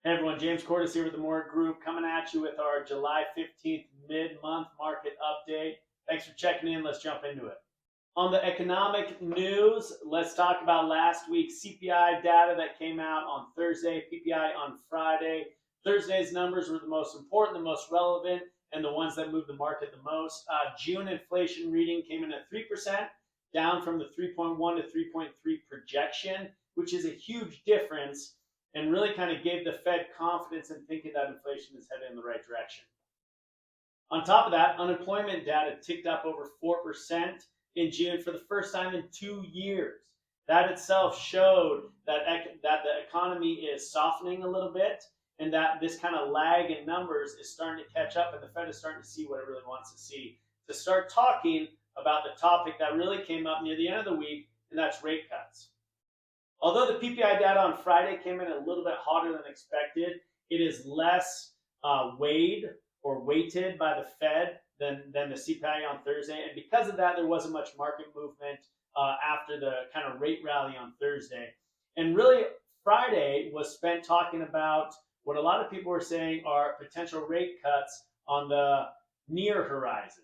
Hey everyone, James Cordes here with the Mora Group, coming at you with our July 15th mid-month market update. Thanks for checking in. Let's jump into it. On the economic news, let's talk about last week's CPI data that came out on Thursday, PPI on Friday. Thursday's numbers were the most important, the most relevant, and the ones that moved the market the most. June inflation reading came in at 3%, down from the 3.1 to 3.3 projection, which is a huge difference and really kind of gave the Fed confidence in thinking that inflation is headed in the right direction. On top of that, unemployment data ticked up over 4% in June for the first time in 2 years. That itself showed that the economy is softening a little bit, and that this kind of lag in numbers is starting to catch up, and the Fed is starting to see what it really wants to see, to start talking about the topic that really came up near the end of the week, and that's rate cuts. Although the PPI data on Friday came in a little bit hotter than expected, it is less weighted by the Fed than the CPI on Thursday. And because of that, there wasn't much market movement after the kind of rate rally on Thursday. And really, Friday was spent talking about what a lot of people were saying are potential rate cuts on the near horizon.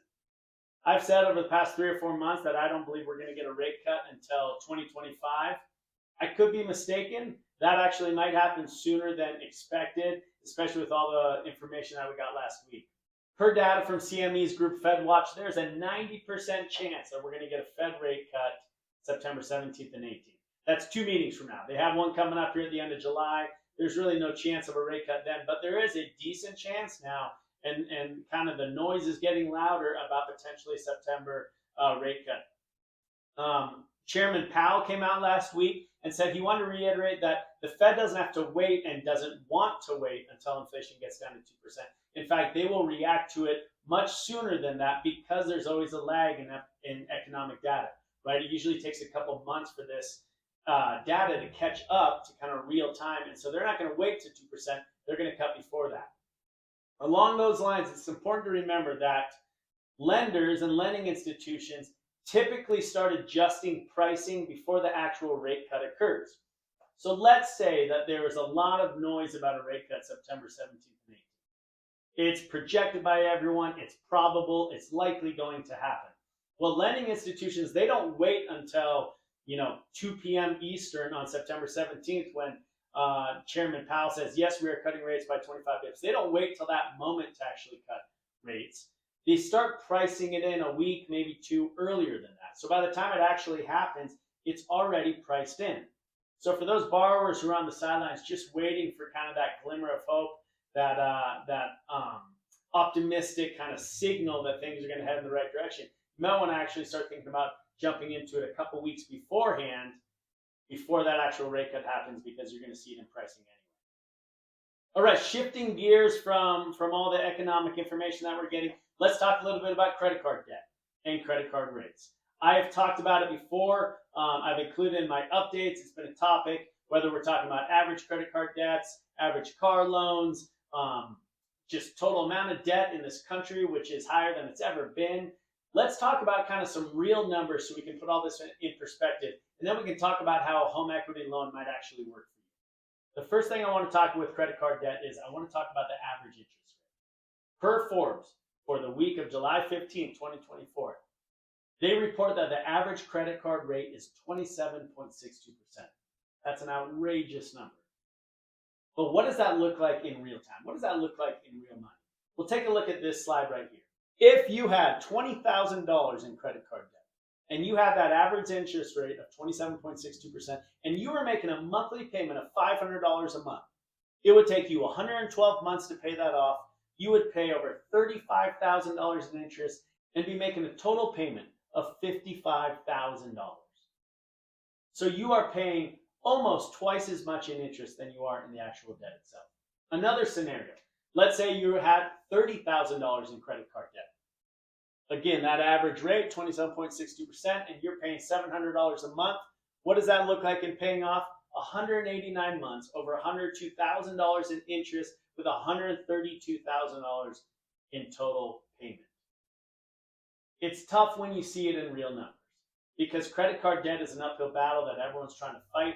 I've said over the past 3 or 4 months that I don't believe we're going to get a rate cut until 2025. I could be mistaken. That actually might happen sooner than expected, especially with all the information that we got last week. Per data from CME's group FedWatch, there's a 90% chance that we're going to get a Fed rate cut September 17th and 18th. That's 2 meetings from now. They have one coming up here at the end of July. There's really no chance of a rate cut then, but there is a decent chance now, and kind of the noise is getting louder about potentially September rate cut. Chairman Powell came out last week and said he wanted to reiterate that the Fed doesn't have to wait and doesn't want to wait until inflation gets down to 2%. In fact, they will react to it much sooner than that because there's always a lag in economic data, right? It usually takes a couple months for this data to catch up to kind of real time, and so they're not going to wait to 2%. They're going to cut before that. Along those lines, it's important to remember that lenders and lending institutions typically start adjusting pricing before the actual rate cut occurs. So let's say that there is a lot of noise about a rate cut September 17th and 18th. It's projected by everyone, it's probable, it's likely going to happen. Well, lending institutions, they don't wait until 2 p.m. Eastern on September 17th when Chairman Powell says, yes, we are cutting rates by 25 bips. They don't wait till that moment to actually cut rates. They start pricing it in a week, maybe 2 earlier than that. So by the time it actually happens, it's already priced in. So for those borrowers who are on the sidelines just waiting for kind of that glimmer of hope, that optimistic kind of signal that things are going to head in the right direction, you might want to actually start thinking about jumping into it a couple weeks beforehand, before that actual rate cut happens, because you're going to see it in pricing anyway. All right, shifting gears from all the economic information that we're getting, let's talk a little bit about credit card debt and credit card rates. I have talked about it before. I've included in my updates. It's been a topic, whether we're talking about average credit card debts, average car loans, just total amount of debt in this country, which is higher than it's ever been. Let's talk about kind of some real numbers so we can put all this in perspective. And then we can talk about how a home equity loan might actually work for you. The first thing I want to talk with credit card debt is I want to talk about the average interest rate. Per Forbes, for the week of July 15, 2024, they report that the average credit card rate is 27.62%. That's an outrageous number. But what does that look like in real time? What does that look like in real money? We'll take a look at this slide right here. If you had $20,000 in credit card debt, and you have that average interest rate of 27.62%, and you were making a monthly payment of $500 a month, it would take you 112 months to pay that off. You would pay over $35,000 in interest and be making a total payment of $55,000. So you are paying almost twice as much in interest than you are in the actual debt itself. Another scenario, let's say you had $30,000 in credit card debt. Again, that average rate, 27.62%, and you're paying $700 a month. What does that look like in paying off? 189 months, over $102,000 in interest, with $132,000 in total payment. It's tough when you see it in real numbers, because credit card debt is an uphill battle that everyone's trying to fight.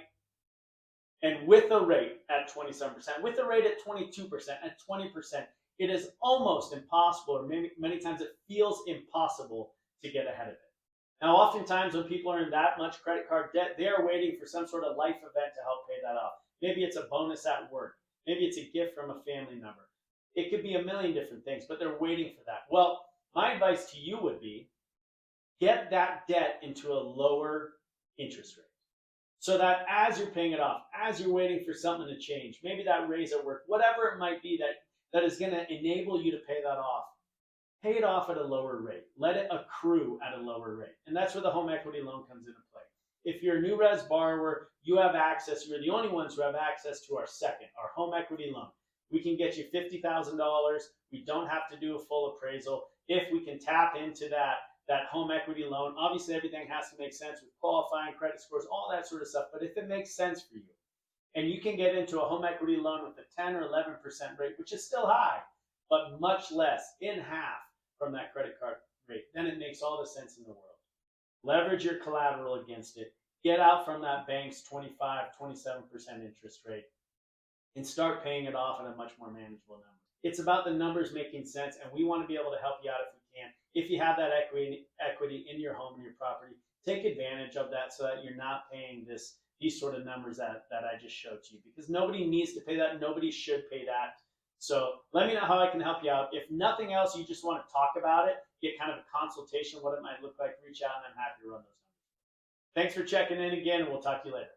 And with a rate at 27%, with a rate at 22%, at 20%, it is almost impossible, or maybe many times it feels impossible to get ahead of it. Now, oftentimes when people are in that much credit card debt, they are waiting for some sort of life event to help pay that off. Maybe it's a bonus at work. Maybe it's a gift from a family member. It could be a million different things, but they're waiting for that. Well, my advice to you would be get that debt into a lower interest rate. So that as you're paying it off, as you're waiting for something to change, maybe that raise at work, whatever it might be that is going to enable you to pay that off, pay it off at a lower rate. Let it accrue at a lower rate. And that's where the home equity loan comes into play. If you're a new res borrower, you have access, you're the only ones who have access to our second, our home equity loan. We can get you $50,000. We don't have to do a full appraisal. If we can tap into that home equity loan, obviously everything has to make sense with qualifying credit scores, all that sort of stuff. But if it makes sense for you, and you can get into a home equity loan with a 10 or 11% rate, which is still high, but much less, in half from that credit card rate, then it makes all the sense in the world. Leverage your collateral against it. Get out from that bank's 25, 27% interest rate and start paying it off at a much more manageable number. It's about the numbers making sense, and we want to be able to help you out if we can. If you have that equity in your home and your property, take advantage of that so that you're not paying these sort of numbers that I just showed to you, because nobody needs to pay that. Nobody should pay that. So let me know how I can help you out. If nothing else, you just want to talk about it, get kind of a consultation, what it might look like, reach out, and I'm happy to run those numbers. Thanks for checking in again, and we'll talk to you later.